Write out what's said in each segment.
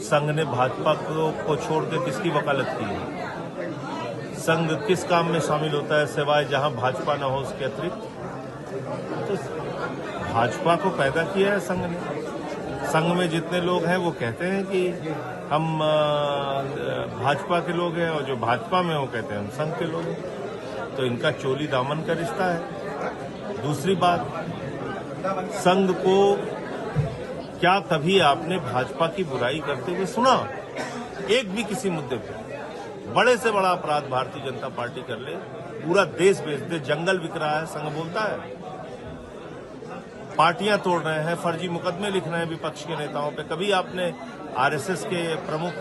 संघ ने भाजपा को छोड़ के किसकी वकालत की है? संघ किस काम में शामिल होता है सिवाय जहां भाजपा न हो उसके अतिरिक्त? तो भाजपा को पैदा किया है संघ ने। संघ में जितने लोग हैं वो कहते हैं कि हम भाजपा के लोग हैं, और जो भाजपा में वो कहते हैं हम संघ के लोग हैं। तो इनका चोली दामन का रिश्ता है। दूसरी बात, संघ को क्या कभी आपने भाजपा की बुराई करते हुए सुना? एक भी किसी मुद्दे पे बड़े से बड़ा अपराध भारतीय जनता पार्टी कर ले, पूरा देश बेच दे, जंगल बिक रहा है, संघ बोलता है। पार्टियां तोड़ रहे हैं, फर्जी मुकदमे लिख रहे हैं विपक्ष के नेताओं पे। कभी आपने आरएसएस के प्रमुख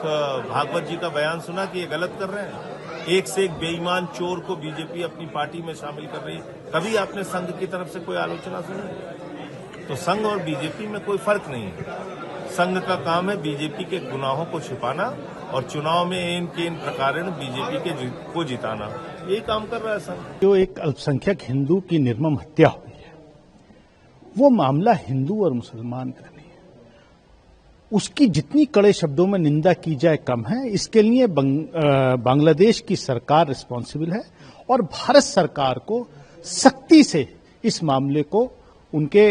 भागवत जी का बयान सुना कि ये गलत कर रहे हैं? एक से एक बेईमान चोर को बीजेपी अपनी पार्टी में शामिल कर रही है। कभी आपने संघ की तरफ से कोई आलोचना सुनी? तो संघ और बीजेपी में कोई फर्क नहीं है। संघ का काम है बीजेपी के गुनाहों को छिपाना और चुनाव में इन प्रकार बीजेपी को जिताना। यही काम कर रहा है संघ। जो एक अल्पसंख्यक हिंदू की निर्मम हत्या हुई है, वो मामला हिंदू और मुसलमान का नहीं है। उसकी जितनी कड़े शब्दों में निंदा की जाए कम है। इसके लिए बांग्लादेश की सरकार रिस्पॉन्सिबल है और भारत सरकार को सख्ती से इस मामले को उनके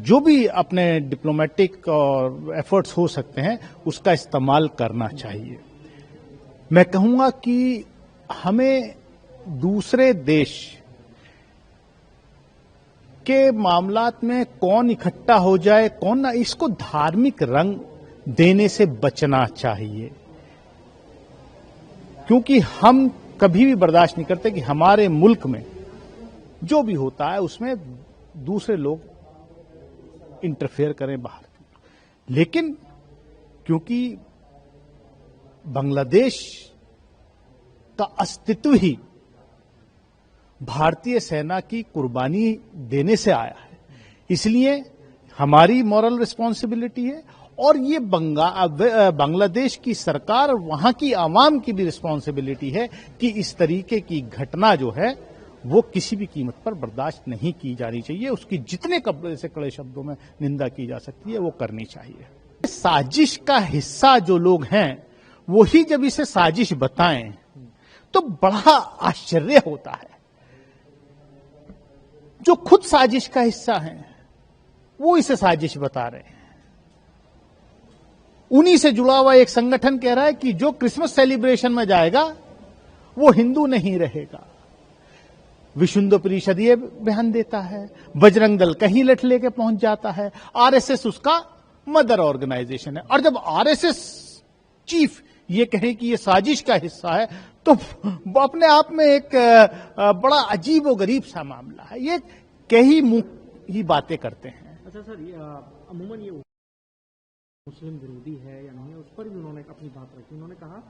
जो भी अपने डिप्लोमेटिक और एफर्ट्स हो सकते हैं उसका इस्तेमाल करना चाहिए। मैं कहूंगा कि हमें दूसरे देश के मामलात में कौन इकट्ठा हो जाए कौन ना, इसको धार्मिक रंग देने से बचना चाहिए, क्योंकि हम कभी भी बर्दाश्त नहीं करते कि हमारे मुल्क में जो भी होता है उसमें दूसरे लोग इंटरफेयर करें बाहर। लेकिन क्योंकि बांग्लादेश का अस्तित्व ही भारतीय सेना की कुर्बानी देने से आया है, इसलिए हमारी मॉरल रिस्पॉन्सिबिलिटी है और ये बांग्लादेश की और वहां की आवाम की भी रिस्पॉन्सिबिलिटी है कि इस तरीके की घटना जो है वो किसी भी कीमत पर बर्दाश्त नहीं की जानी चाहिए। उसकी जितने कड़े से कड़े शब्दों में निंदा की जा सकती है वो करनी चाहिए। साजिश का हिस्सा जो लोग हैं वही जब इसे साजिश बताएं तो बड़ा आश्चर्य होता है। जो खुद साजिश का हिस्सा हैं वो इसे साजिश बता रहे हैं। उन्हीं से जुड़ा हुआ एक संगठन कह रहा है कि जो क्रिसमस सेलिब्रेशन में जाएगा वो हिंदू नहीं रहेगा। विश्व हिंदू परिषद ये बयान देता है, बजरंग दल कहीं लठ लेके पहुंच जाता है, आरएसएस उसका मदर ऑर्गेनाइजेशन है। और जब आरएसएस चीफ ये कहे कि ये साजिश का हिस्सा है तो अपने आप में एक बड़ा अजीब और गरीब सा मामला है। ये कई मुंह ही बातें करते हैं। अच्छा सर, अमूमन ये मुस्लिम विरोधी है या नहीं है, उस पर भी उन्होंने अपनी बात रखी। उन्होंने कहा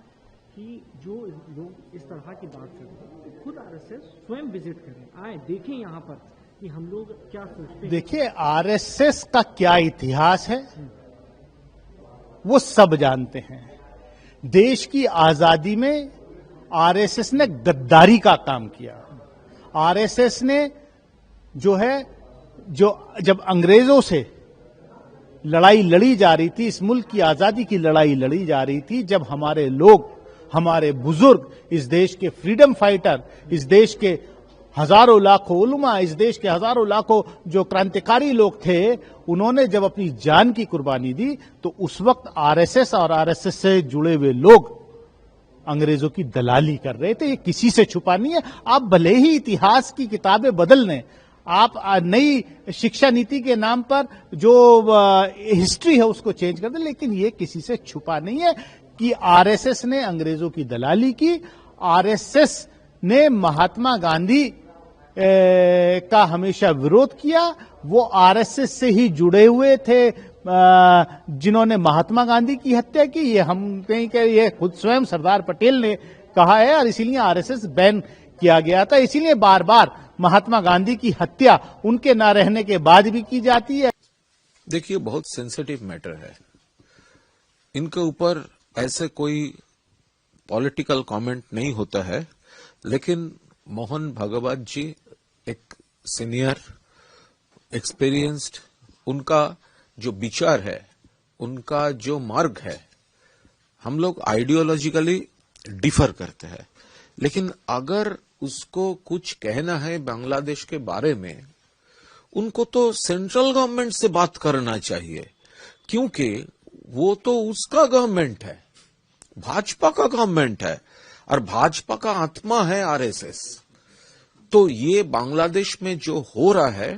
कि जो लोग इस तरह की बात करते हैं खुद आरएसएस स्वयं विजिट करें, आए देखें यहाँ पर कि हम लोग क्या सोचते हैं। देखिए, आरएसएस का क्या इतिहास है वो सब जानते हैं। देश की आजादी में आरएसएस ने गद्दारी का काम किया। आरएसएस ने जो जब अंग्रेजों से लड़ाई लड़ी जा रही थी, इस मुल्क की आजादी की लड़ाई लड़ी जा रही थी, जब हमारे लोग, हमारे बुजुर्ग, इस देश के फ्रीडम फाइटर, इस देश के हजारों लाखों उलमा, इस देश के हजारों लाखों जो क्रांतिकारी लोग थे, उन्होंने जब अपनी जान की कुर्बानी दी तो उस वक्त आरएसएस और आरएसएस से जुड़े हुए लोग अंग्रेजों की दलाली कर रहे थे। ये किसी से छुपा नहीं है। आप भले ही इतिहास की किताबें बदल लें, आप नई शिक्षा नीति के नाम पर जो हिस्ट्री है उसको चेंज कर दें, लेकिन ये किसी से छुपा नहीं है कि आरएसएस ने अंग्रेजों की दलाली की। आरएसएस ने महात्मा गांधी का हमेशा विरोध किया। वो आरएसएस से ही जुड़े हुए थे जिन्होंने महात्मा गांधी की हत्या की। ये हम कहीं कह, ये खुद स्वयं सरदार पटेल ने कहा है और इसीलिए आरएसएस बैन किया गया था। इसीलिए बार बार महात्मा गांधी की हत्या उनके ना रहने के बाद भी की जाती है। देखिए, बहुत सेंसिटिव मैटर है, इनके ऊपर ऐसे कोई पॉलिटिकल कमेंट नहीं होता है, लेकिन मोहन भागवत जी एक सीनियर एक्सपीरियंस्ड, उनका जो विचार है, उनका जो मार्ग है, हम लोग आइडियोलॉजिकली डिफर करते हैं, लेकिन अगर उसको कुछ कहना है बांग्लादेश के बारे में, उनको तो सेंट्रल गवर्नमेंट से बात करना चाहिए, क्योंकि वो तो उसका गवर्नमेंट है, भाजपा का गवर्नमेंट है, और भाजपा का आत्मा है आरएसएस। तो ये बांग्लादेश में जो हो रहा है,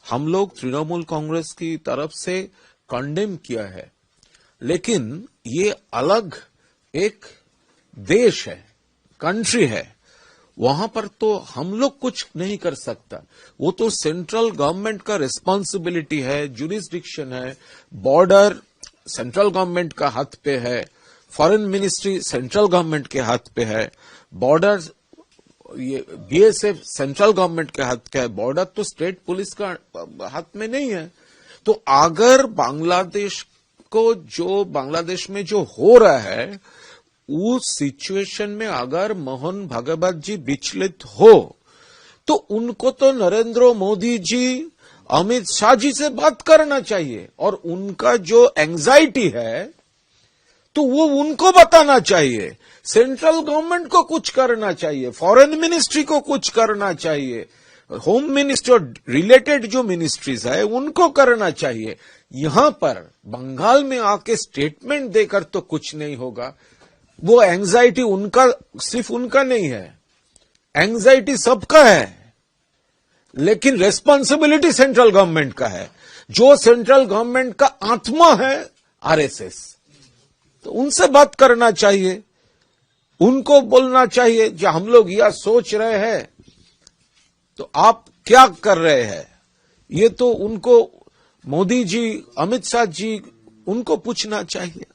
हम लोग तृणमूल कांग्रेस की तरफ से कंडेम किया है, लेकिन ये अलग एक देश है, कंट्री है, वहां पर तो हम लोग कुछ नहीं कर सकता। वो तो सेंट्रल गवर्नमेंट का रिस्पांसिबिलिटी है, जुरिस्डिक्शन है, बॉर्डर सेंट्रल गवर्नमेंट का हाथ पे है, फॉरेन मिनिस्ट्री सेंट्रल गवर्नमेंट के हाथ पे है, बॉर्डर ये बीएसएफ सेंट्रल गवर्नमेंट के हाथ का है, बॉर्डर तो स्टेट पुलिस का हाथ में नहीं है। तो अगर बांग्लादेश में जो हो रहा है, उस सिचुएशन में अगर मोहन भागवत जी विचलित हो, तो उनको तो नरेंद्र मोदी जी, अमित शाह जी से बात करना चाहिए, और उनका जो एंजाइटी है तो वो उनको बताना चाहिए। सेंट्रल गवर्नमेंट को कुछ करना चाहिए, फॉरेन मिनिस्ट्री को कुछ करना चाहिए, होम मिनिस्टर रिलेटेड जो मिनिस्ट्रीज है उनको करना चाहिए। यहां पर बंगाल में आके स्टेटमेंट देकर तो कुछ नहीं होगा। वो एंजाइटी उनका, सिर्फ उनका नहीं है, एंजाइटी सबका है, लेकिन रेस्पॉन्सिबिलिटी सेंट्रल गवर्नमेंट का है, जो सेंट्रल गवर्नमेंट का आत्मा है आरएसएस। तो उनसे बात करना चाहिए, उनको बोलना चाहिए जो हम लोग यह सोच रहे हैं, तो आप क्या कर रहे हैं, ये तो उनको मोदी जी, अमित शाह जी, उनको पूछना चाहिए।